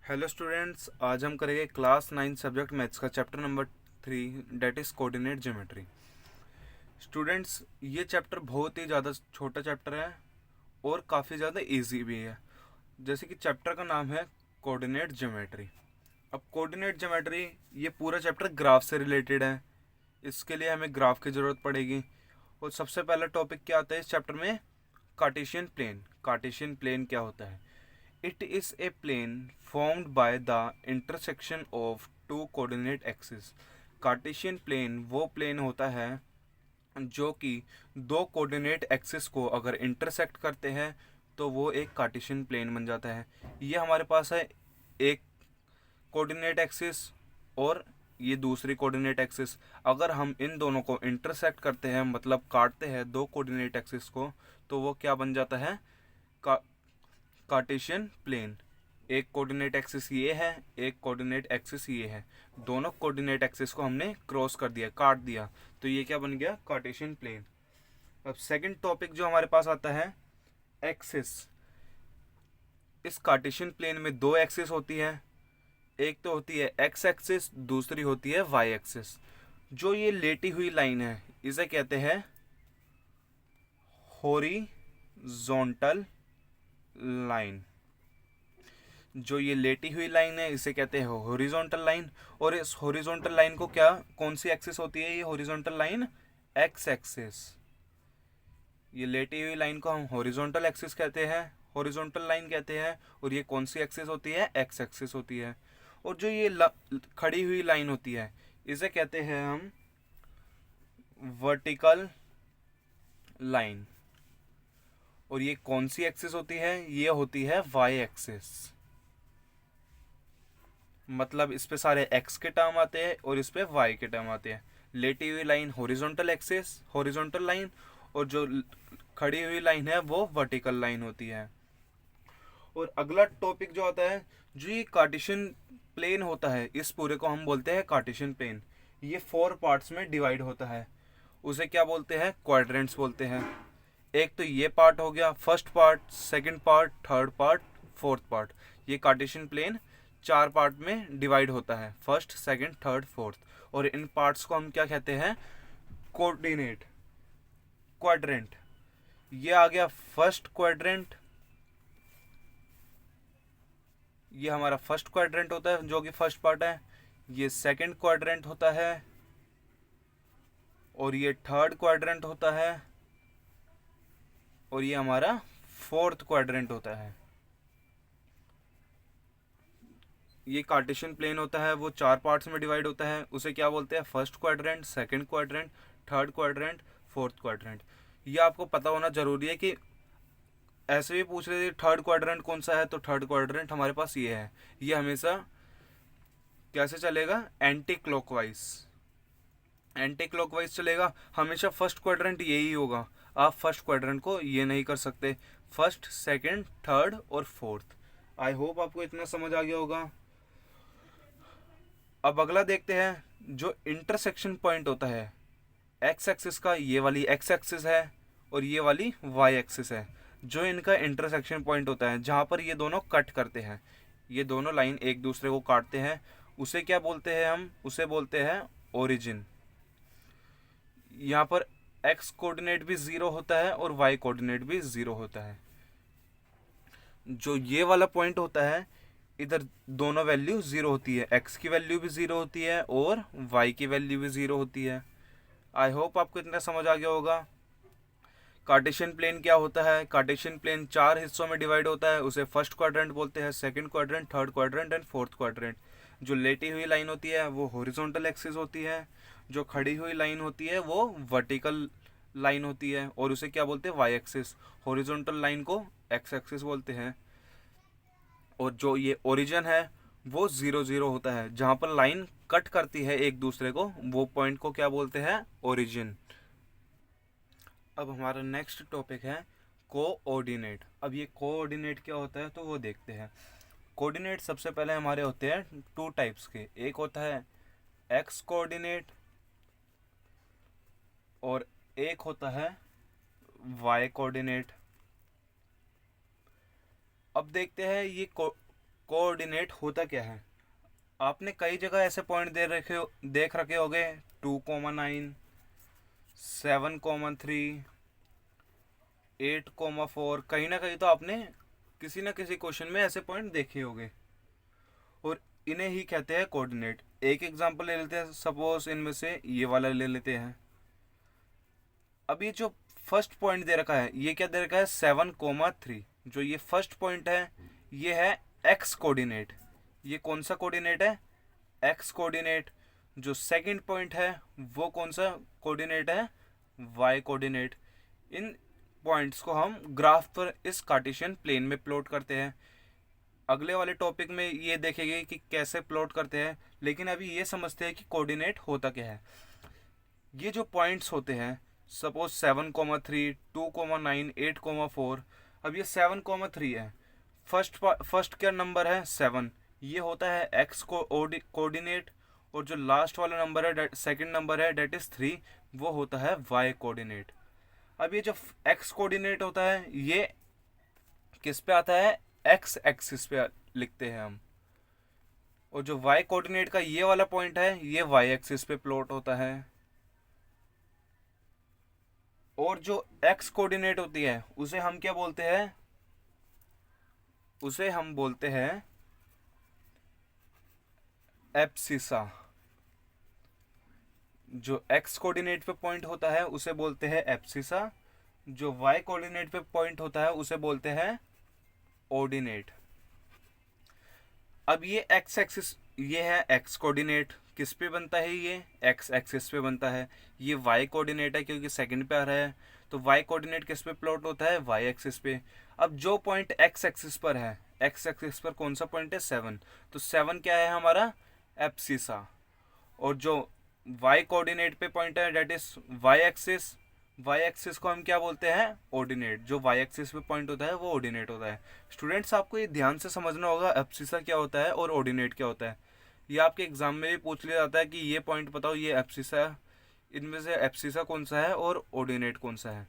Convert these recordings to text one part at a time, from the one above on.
Hello students, आज हम करेंगे क्लास 9 सब्जेक्ट मैथ्स का chapter number 3 that is coordinate geometry. Students, ये चैप्टर बहुत ही ज़्यादा छोटा चैप्टर है और काफ़ी ज़्यादा इजी भी है। जैसे कि चैप्टर का नाम है कोऑर्डिनेट ज्योमेट्री। अब कोऑर्डिनेट ज्योमेट्री, ये पूरा चैप्टर ग्राफ से रिलेटेड है। इसके लिए हमें ग्राफ की ज़रूरत पड़ेगी। और सबसे पहला टॉपिक क्या आता है इस चैप्टर में? Cartesian plane. कार्टेशियन प्लेन क्या होता है? It is a plane formed by the intersection of two coordinate axes. Cartesian plane वो प्लेन होता है जो कि दो कोऑर्डिनेट एक्सिस को अगर इंटरसेक्ट करते हैं तो वो एक कार्टेशियन प्लेन बन जाता है। ये हमारे पास है एक कोऑर्डिनेट एक्सिस और ये दूसरी कोऑर्डिनेट एक्सिस। अगर हम इन दोनों को इंटरसेक्ट करते हैं, मतलब काटते हैं दो कोऑर्डिनेट एक्सिस को, तो वो क्या बन जाता है? का, कार्टेशियन प्लेन। एक कोऑर्डिनेट एक्सिस ये है, एक कोऑर्डिनेट एक्सिस ये है। दोनों कोऑर्डिनेट एक्सिस को हमने क्रॉस कर दिया, काट दिया, तो ये क्या बन गया? Cartesian plane. अब सेकंड टॉपिक जो हमारे पास आता है, एक्सिस। इस कार्टेशियन प्लेन में दो एक्सिस होती है। एक तो होती है एक्स एक्सिस, दूसरी होती है वाई एक्सिस। जो ये लेटी हुई लाइन है इसे कहते हैं हॉरिजॉन्टल लाइन। जो ये लेटी हुई लाइन है इसे कहते हैं हॉरिजॉन्टल लाइन। और इस हॉरिजॉन्टल लाइन को क्या, कौन सी एक्सिस होती है ये हॉरिजॉन्टल लाइन? X axis. ये लेटी हुई लाइन को हम हॉरिजॉन्टल एक्सिस कहते हैं, हॉरिजॉन्टल लाइन कहते हैं। और ये कौन सी एक्सिस होती है? एक्स एक्सिस होती है। और जो ये खड़ी हुई लाइन होती है इसे कहते हैं हम वर्टिकल लाइन। और ये कौन सी एक्सिस होती है? ये होती है वाई एक्सिस। मतलब इस पे सारे एक्स के टर्म आते हैं और इस पे वाई के टर्म आते हैं। लेटी हुई line horizontal axis, horizontal line, और जो खड़ी हुई लाइन है वो वर्टिकल लाइन होती है। और अगला टॉपिक जो आता है, जो ये कार्टेशियन प्लेन होता है, इस पूरे को हम बोलते हैं कार्टेशियन प्लेन। ये 4 पार्ट्स में डिवाइड होता है। उसे क्या बोलते हैं? क्वाड्रेंट्स बोलते हैं। एक तो ये पार्ट हो गया, first part, second part, third part, fourth part. ये कार्टेशियन प्लेन 4 पार्ट में डिवाइड होता है, फर्स्ट, सेकंड, थर्ड, फोर्थ। और इन पार्ट्स को हम क्या कहते हैं? Coordinate, quadrant. ये आ गया फर्स्ट क्वाड्रेंट। ये हमारा फर्स्ट क्वाड्रेंट होता है जो कि फर्स्ट पार्ट है। ये सेकंड क्वाड्रेंट होता है और ये थर्ड क्वाड्रेंट होता है और ये हमारा फोर्थ क्वाड्रेंट होता है। ये कार्टेशियन प्लेन होता है वो 4 पार्ट्स में डिवाइड होता है। उसे क्या बोलते हैं? First quadrant, second quadrant, third quadrant, fourth quadrant. ये आपको पता होना जरूरी है कि ऐसे भी पूछ रहे थे थर्ड क्वाड्रेंट कौन सा है, तो थर्ड क्वाड्रेंट हमारे पास ये है। ये हमेशा कैसे चलेगा? Anti clockwise. एंटी क्लॉकवाइज चलेगा हमेशा। फर्स्ट क्वाड्रेंट यही होगा। आप फर्स्ट क्वाड्रेंट को ये नहीं कर सकते। फर्स्ट, सेकंड, थर्ड और फोर्थ। आई होप आपको इतना समझ आ गया होगा। अब अगला देखते हैं, जो इंटरसेक्शन पॉइंट होता है एक्स एक्सिस का, ये वाली एक्स एक्सिस है और ये वाली वाई एक्सिस है। जो इनका इंटरसेक्शन पॉइंट होता है जहाँ पर ये दोनों कट करते हैं, ये दोनों लाइन एक दूसरे को काटते हैं, उसे क्या बोलते हैं? हम उसे बोलते हैं ओरिजिन। यहाँ पर एक्स कोऑर्डिनेट भी ज़ीरो होता है और वाई कोऑर्डिनेट भी ज़ीरो होता है। जो ये वाला पॉइंट होता है, इधर दोनों वैल्यू ज़ीरो होती है, एक्स की वैल्यू भी ज़ीरो होती है और वाई की वैल्यू भी ज़ीरो होती है। आई होप आपको इतना समझ आ गया होगा। कार्टेशियन प्लेन क्या होता है? कार्टेशियन प्लेन 4 हिस्सों में डिवाइड होता है। उसे फर्स्ट क्वाड्रेंट बोलते हैं, second quadrant, third quadrant and fourth quadrant. जो लेटी हुई लाइन होती है वो हॉरिजॉन्टल एक्सिस होती है। जो खड़ी हुई लाइन होती है वो वर्टिकल लाइन होती है और उसे क्या बोलते हैं? Y axis. हॉरिजॉन्टल लाइन को एक्स एक्सिस बोलते हैं। और जो ये ओरिजिन है वो 0 0 होता है। जहाँ पर लाइन कट करती है एक दूसरे को, वो पॉइंट को क्या बोलते हैं? ओरिजिन। अब हमारा नेक्स्ट टॉपिक है कोऑर्डिनेट। अब ये कोऑर्डिनेट क्या होता है तो वो देखते हैं। कोऑर्डिनेट सबसे पहले हमारे होते हैं 2 टाइप्स के। एक होता है एक्स कोऑर्डिनेट और एक होता है वाई कोऑर्डिनेट। अब देखते हैं ये कोऑर्डिनेट होता क्या है? आपने कई जगह ऐसे पॉइंट देख रखे होंगे, 2,9, 7,3, 8,4। कहीं ना कहीं तो आपने किसी ना किसी क्वेश्चन में ऐसे पॉइंट देखे होंगे, और इन्हें ही कहते हैं कोऑर्डिनेट। एक एग्जांपल ले लेते हैं, सपोज इनमें से ये वाला ले लेते हैं। अब ये जो फर्स्ट पॉइंट दे रखा है, ये क्या दे रखा है? 7,3। जो ये फर्स्ट पॉइंट है, ये है एक्स कोऑर्डिनेट। ये कौन सा कोऑर्डिनेट है? X coordinate. जो सेकंड पॉइंट है, वो कौन सा कोऑर्डिनेट है? Y coordinate. इन पॉइंट्स को हम ग्राफ पर इस कार्टेशियन प्लेन में प्लॉट करते हैं। अगले वाले टॉपिक में ये देखेंगे कि कैसे प्लॉट करते हैं, लेकिन अभी ये समझते हैं कि कोऑर्डिनेट होता क्या है। ये जो पॉइंट्स होते हैं, सपोज 7,3, 2,9, 8,4। अब ये 7,3 है, फर्स्ट क्या नंबर है? 7। ये होता है एक्स कोऑर्डिनेट, और जो लास्ट वाला नंबर है, सेकंड नंबर है, डेट इज 3, वो होता है वाई कोऑर्डिनेट। अब ये जो एक्स कोऑर्डिनेट होता है, ये किस पे आता है? एक्स एक्सिस पे लिखते हैं हम। और जो वाई कोऑर्डिनेट का ये वाला पॉइंट है, ये वाई एक्सिस पे प्लॉट होता है। और जो एक्स कोऑर्डिनेट होती है, उसे हम क्या बोलते हैं? उसे हम बोलते हैं एब्सिसा। जो एक्स कोऑर्डिनेट पे पॉइंट होता है, उसे बोलते हैं एब्सिसा। जो वाई कोऑर्डिनेट पे पॉइंट होता है, उसे बोलते हैं ऑर्डिनेट। अब ये एक्स एक्सिस, ये है एक्स कोऑर्डिनेट, किस पे बनता है? ये एक्स एक्सिस पे बनता है। ये वाई कोऑर्डिनेट है, क्योंकि सेकंड पे आ रहा है, तो वाई कोऑर्डिनेट किस पे प्लॉट होता है? वाई एक्सिस पे। अब जो पॉइंट एक्स एक्सिस पर है, एक्स एक्सिस पर कौन सा पॉइंट है? 7। तो 7 क्या है हमारा? एब्सिसा। और जो वाई कोऑर्डिनेट पे पॉइंट है, that is Y axis. Y axis को हम क्या बोलते हैं? ऑर्डिनेट। जो वाई एक्सिस पे पॉइंट होता है, वो ऑर्डिनेट होता है। स्टूडेंट्स, आपको ये ध्यान से समझना होगा एब्सिसा क्या होता है और ऑर्डिनेट क्या होता है। ये आपके एग्जाम में भी पूछ लिया जाता है कि ये पॉइंट बताओ, ये एब्सिसा, इनमें से एब्सिसा कौन सा है और ऑर्डिनेट कौन सा है।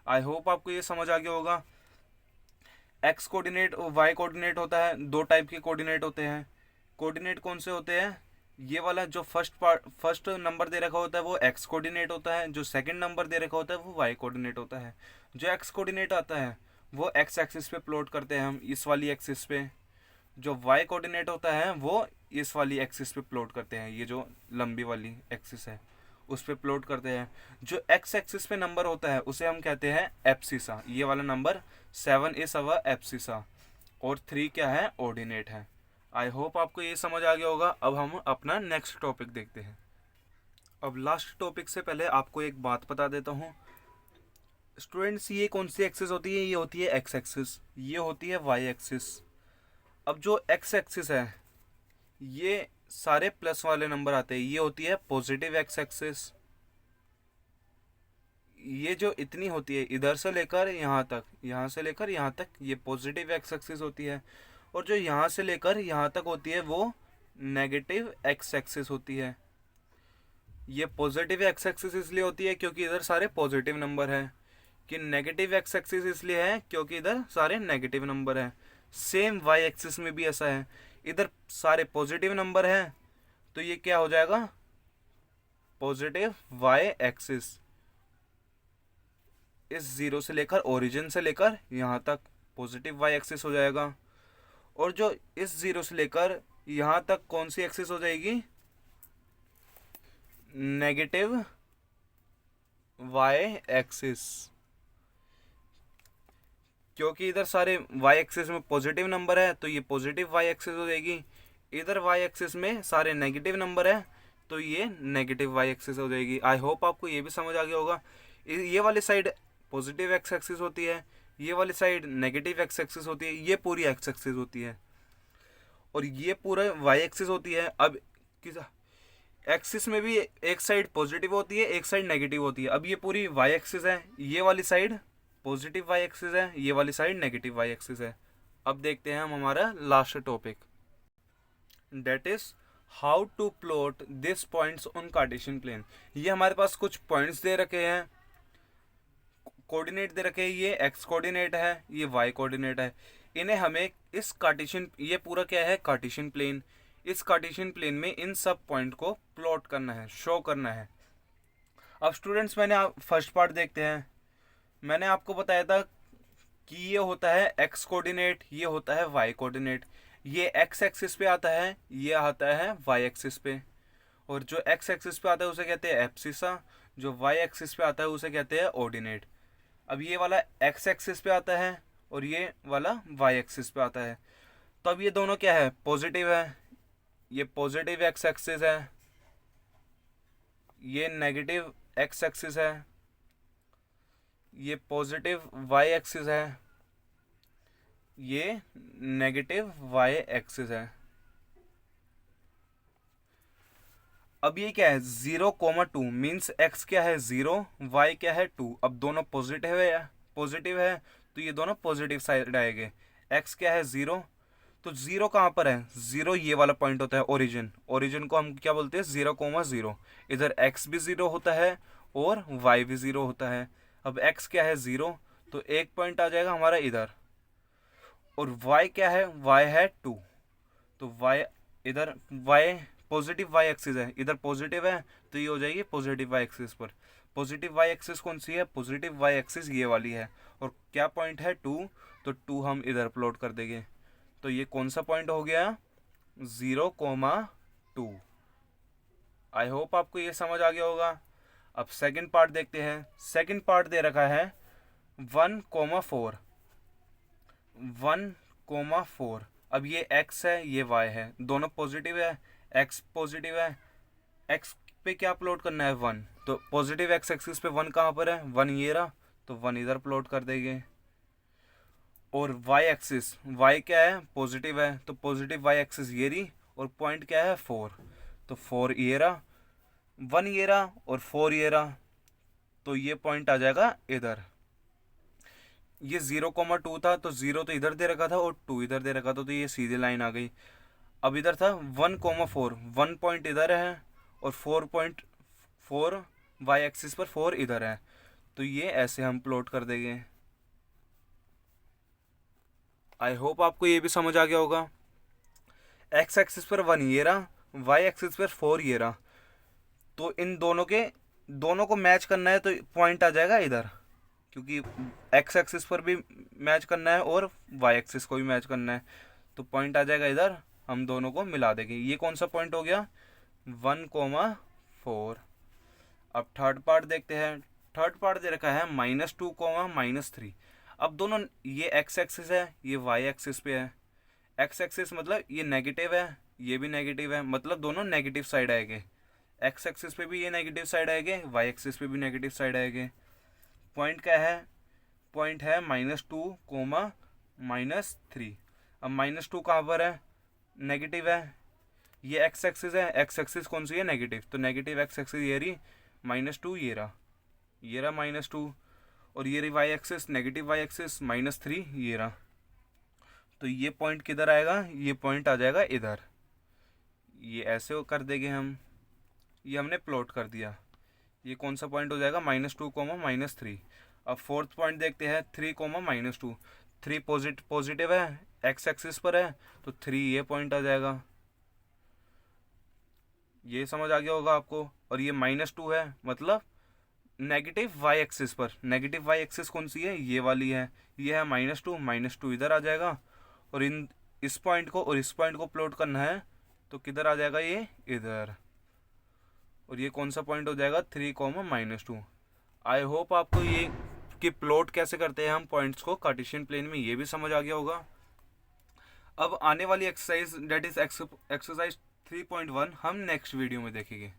आई होप आपको ये समझ आ गया होगा। एक्स कोऑर्डिनेट और वाई कोऑर्डिनेट होता है, दो टाइप के कोऑर्डिनेट होते हैं। कोऑर्डिनेट कौन से होते हैं? ये वाला जो फर्स्ट नंबर दे रखा होता है, वो एक्स कोऑर्डिनेट होता है। जो सेकंड नंबर दे रखा होता है, वो वाई कोऑर्डिनेट होता है। जो एक्स कोऑर्डिनेट आता है, वो एक्स एक्सिस पे प्लॉट करते हैं हम, इस वाली एक्सिस पे। जो वाई कोऑर्डिनेट होता है, वो इस वाली एक्सिस पे प्लॉट करते हैं, ये जो लंबी वाली एक्सिस है, उस पे प्लॉट करते हैं। जो एक्स एक्सिस पे नंबर होता है, उसे हम कहते हैं एब्सिसा। ये वाला नंबर 7 इज अवर एब्सिसा, और 3 क्या है? ऑर्डिनेट है। आई होप आपको ये समझ आ गया होगा। अब हम अपना नेक्स्ट टॉपिक देखते हैं। अब लास्ट टॉपिक से पहले आपको एक बात बता देता हूँ स्टूडेंट्स, ये कौन सी एक्सिस होती है? ये होती है एक्स एक्सिस, ये होती है वाई एक्सिस। अब जो एक्स एक्सिस है, ये सारे प्लस वाले नंबर आते हैं, ये होती है पॉजिटिव एक्स एक्सिस। ये जो इतनी होती है, इधर से लेकर यहाँ तक, यहाँ से लेकर यहाँ तक, ये पॉजिटिव एक्स एक्सिस होती है। और जो यहाँ से लेकर यहाँ तक होती है, वो नेगेटिव एक्स एक्सिस होती है। ये पॉजिटिव एक्स एक्सिस इसलिए होती है क्योंकि इधर सारे पॉजिटिव नंबर हैं, कि नेगेटिव एक्स एक्सिस इसलिए है क्योंकि इधर सारे नेगेटिव नंबर हैं। सेम वाई एक्सिस में भी ऐसा है, इधर सारे पॉजिटिव नंबर हैं, तो ये क्या हो जाएगा? Positive Y axis. इस जीरो से लेकर, ओरिजिन से लेकर यहाँ तक पॉजिटिव वाई एक्सिस हो जाएगा। और जो इस जीरो से लेकर यहाँ तक कौन सी एक्सिस हो जाएगी? Negative Y axis. क्योंकि इधर सारे वाई एक्सिस में पॉजिटिव नंबर है, तो ये पॉजिटिव वाई एक्सिस हो जाएगी। इधर वाई एक्सिस में सारे नेगेटिव नंबर है, तो ये नेगेटिव वाई एक्सिस हो जाएगी। आई होप आपको ये भी समझ आ गया होगा। ये वाली साइड पॉजिटिव एक्स एक्सिस होती है, ये वाली साइड नेगेटिव एक्स एक्सिस होती है, ये पूरी एक्स एक्सिस होती है, और ये पूरा वाई एक्सिस होती है। अब किस एक्सिस में भी एक साइड पॉजिटिव होती है, एक साइड नेगेटिव होती है। अब ये पूरी वाई एक्सिस है, ये वाली साइड पॉजिटिव वाई एक्सिस है, ये वाली साइड नेगेटिव वाई एक्सिस है। अब देखते हैं हम हमारा last topic, that is how to plot this points on Cartesian plane. ये हमारे पास कुछ पॉइंट्स दे रखे हैं, कोऑर्डिनेट दे रखे हैं, ये एक्स कोऑर्डिनेट है, ये वाई कोऑर्डिनेट है। इन्हें हमें इस कार्टेशियन, ये पूरा क्या है कार्टेशियन प्लेन, इस कार्टेशियन प्लेन में इन सब पॉइंट को प्लॉट करना है, शो करना है। अब स्टूडेंट्स मैंने फर्स्ट पार्ट देखते हैं। मैंने आपको बताया था कि ये होता है एक्स कोऑर्डिनेट, ये होता है वाई कोऑर्डिनेट। ये एक्स एक्सिस पे आता है, ये आता है वाई एक्सिस पे। और जो एक्स एक्सिस पे आता है उसे कहते हैं एब्सिसा, जो वाई एक्सिस पे आता है उसे कहते हैं ऑर्डिनेट। अब ये वाला एक्स एक्सिस पे आता है और ये वाला वाई एक्सिस पे आता है। तो अब ये दोनों क्या है पॉजिटिव है, ये पॉजिटिव एक्स एक्सिस है, ये नेगेटिव एक्स एक्सिस है, ये पॉजिटिव वाई एक्सिस है, ये नेगेटिव वाई एक्सिस है। अब ये क्या है 0,2 मीन्स x क्या है 0, y क्या है 2। अब दोनों पॉजिटिव है तो ये दोनों पॉजिटिव साइड आएंगे। x क्या है 0, तो 0 कहाँ पर है 0, ये वाला पॉइंट होता है ओरिजिन। ओरिजिन को हम क्या बोलते हैं 0,0। इधर x भी 0 होता है और y भी 0 होता है। अब x क्या है 0, तो एक पॉइंट आ जाएगा हमारा इधर। और y क्या है, y है 2, तो y इधर y पॉजिटिव वाई एक्सिस है, इधर पॉजिटिव है तो ये हो जाएगी पॉजिटिव वाई एक्सिस पर। पॉजिटिव वाई एक्सिस कौन सी है, पॉजिटिव वाई एक्सिस ये वाली है। और क्या पॉइंट है 2, तो 2 हम इधर प्लॉट कर देंगे। तो ये कौन सा पॉइंट हो गया 0,2। आई होप आपको ये समझ आ गया होगा। अब सेकंड पार्ट देखते हैं। सेकंड पार्ट दे रखा है 1,4, 1,4। अब ये x है ये y है, दोनों पॉजिटिव है, x पॉजिटिव है। x पे क्या प्लॉट करना है 1, तो पॉजिटिव x एक्सिस पे 1 कहाँ पर है 1 ये रहा, तो 1 इधर प्लॉट कर देंगे। और y एक्सिस, y क्या है पॉजिटिव है, तो पॉजिटिव y एक्सिस ये रही और पॉइंट क्या है 4, तो 4 ये रहा, 1 ये रहा और 4 ये रहा, तो ये पॉइंट आ जाएगा इधर। ये 0,2 था तो 0 तो इधर दे रखा था और 2 इधर दे रखा था, तो ये सीधी लाइन आ गई। अब इधर था 1,4, 1 पॉइंट इधर है और 4,4 वाई एक्सिस पर 4 इधर है, तो ये ऐसे हम प्लॉट कर देंगे। आई होप आपको ये भी समझ आ गया होगा। एक्स एक्सिस पर 1 ये रहा, वाई एक्सिस पर 4 ये रहा, तो इन दोनों को मैच करना है तो पॉइंट आ जाएगा इधर, क्योंकि एक्स एक्सिस पर भी मैच करना है और वाई एक्सिस को भी मैच करना है, तो पॉइंट आ जाएगा इधर। हम दोनों को मिला देंगे। ये कौन सा पॉइंट हो गया 1,4। अब थर्ड पार्ट देखते हैं। थर्ड पार्ट दे रखा है -2, -3। अब दोनों ये एक्स एक्सिस है ये वाई एक्सिस पे है। एक्स एक्सिस मतलब ये नेगेटिव है ये भी नेगेटिव है, मतलब दोनों नेगेटिव साइड आएंगे। एक्स एक्सिस पे भी ये नेगेटिव साइड आएंगे, वाई एक्सिस पे भी नेगेटिव साइड आएंगे। पॉइंट क्या है, पॉइंट है -2, -3। अब -2 कहाँ पर है नेगेटिव है, ये एक्स एक्सिस है, एक्स एक्सिस कौन सी है नेगेटिव, तो नेगेटिव एक्स एक्सिस ये रही, -2 ये रहा -2, और ये रही Y axis negative Y axis -3 ये रहा। तो ये पॉइंट किधर आएगा, ये पॉइंट आ जाएगा इधर। ये ऐसे कर देंगे हम, ये हमने प्लॉट कर दिया। ये कौन सा पॉइंट हो जाएगा -2, -3। अब फोर्थ पॉइंट देखते हैं 3, -2। 3 पॉजिटिव है एक्स एक्सिस पर है, तो 3 ये पॉइंट आ जाएगा। ये समझ आ गया होगा आपको। और ये -2 है मतलब नेगेटिव वाई एक्सिस पर। नेगेटिव वाई एक्सिस कौन सी है, ये वाली है, ये है -2 इधर आ जाएगा। और इस पॉइंट को और इस पॉइंट को प्लॉट करना है तो किधर आ जाएगा ये इधर। और ये कौन सा पॉइंट हो जाएगा 3, -2। आई होप आपको ये कि प्लॉट कैसे करते हैं हम पॉइंट्स को कार्टेशियन प्लेन में ये भी समझ आ गया होगा। अब आने वाली एक्सरसाइज डेट इज एक्सरसाइज 3.1 हम नेक्स्ट वीडियो में देखेंगे।